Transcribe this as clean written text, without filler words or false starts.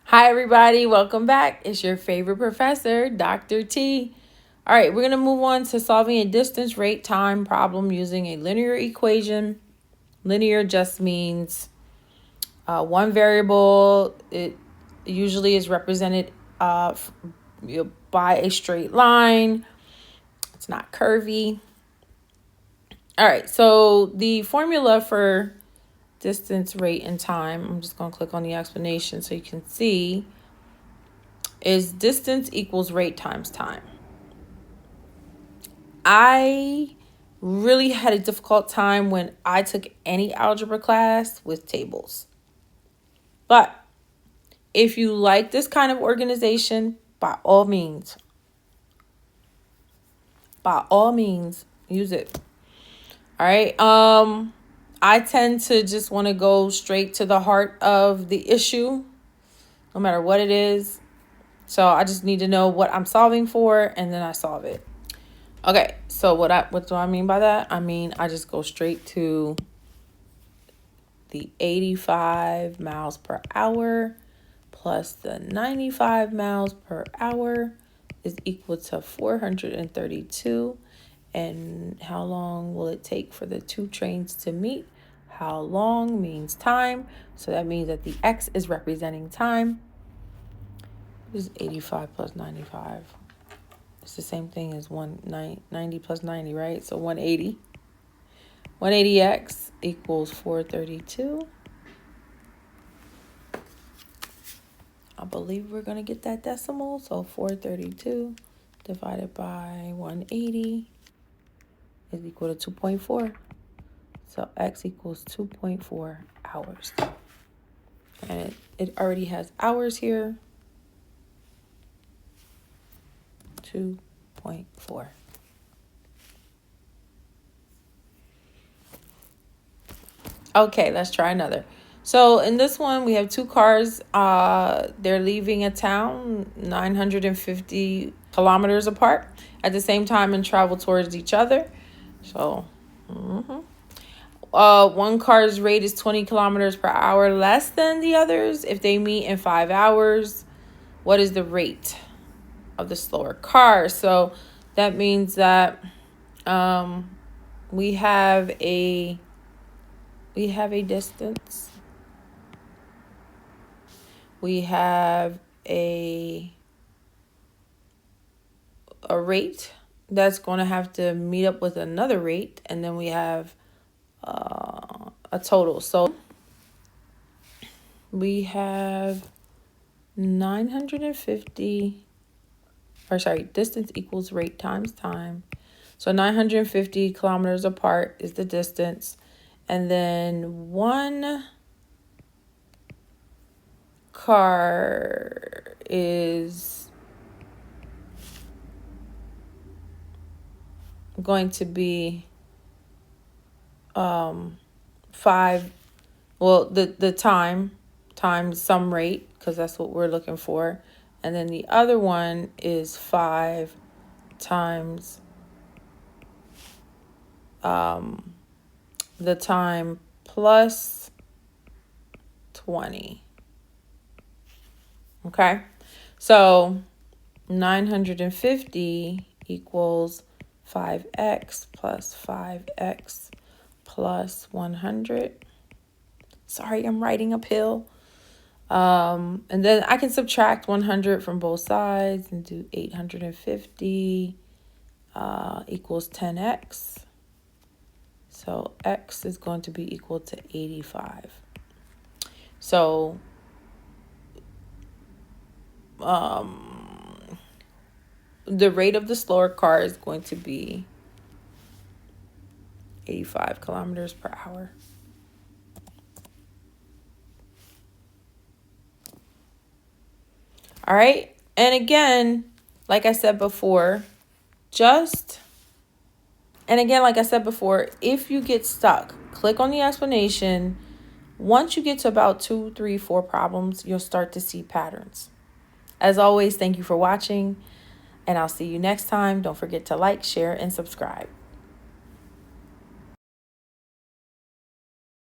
Hi, everybody. Welcome back. It's your favorite professor, Dr. T. All right, we're going to move on to solving a distance, rate, time problem using a linear equation. Linear just means one variable. It usually is represented by a straight line. It's not curvy. All right, so the formula for distance, rate, and time, I'm just going to click on the explanation so you can see, is distance equals rate times time. I really had a difficult time when I took any algebra class with tables. But if you like this kind of organization, by all means, use it. All right. I tend to just want to go straight to the heart of the issue, no matter what it is. So I just need to know what I'm solving for, and then I solve it. Okay, so what do I mean by that? I mean, I just go straight to the 85 miles per hour plus the 95 miles per hour is equal to 432. And how long will it take for the two trains to meet? How long means time. So that means that the X is representing time. This is 85 plus 95. It's the same thing as 90 plus 90, right? So 180. 180x equals 432. I believe we're going to get that decimal. So 432 divided by 180 is equal to 2.4. So x equals 2.4 hours. And it already has hours here. 2.4. Okay, let's try another. So in this one, we have two cars. They're leaving a town 950 kilometers apart at the same time and travel towards each other. So, one car's rate is 20 kilometers per hour less than the others. If they meet in 5 hours, what is the rate of the slower car? So that means that we have a distance. We have a rate that's going to have to meet up with another rate, and then we have a total. So we have 950, distance equals rate times time. So 950 kilometers apart is the distance. And then one car is going to be 5, well, the time times some rate, because that's what we're looking for. And then the other one is 5 times the time plus 20. Okay, so 950 equals 5x plus 5x plus 100. Sorry, I'm writing uphill. And then I can subtract 100 from both sides and do 850 equals 10x. So x is going to be equal to 85. So the rate of the slower car is going to be 85 kilometers per hour. All right. And again, like I said before, if you get stuck, click on the explanation. Once you get to about 2, 3, 4 problems, you'll start to see patterns. As always, thank you for watching, and I'll see you next time. Don't forget to like, share, and subscribe.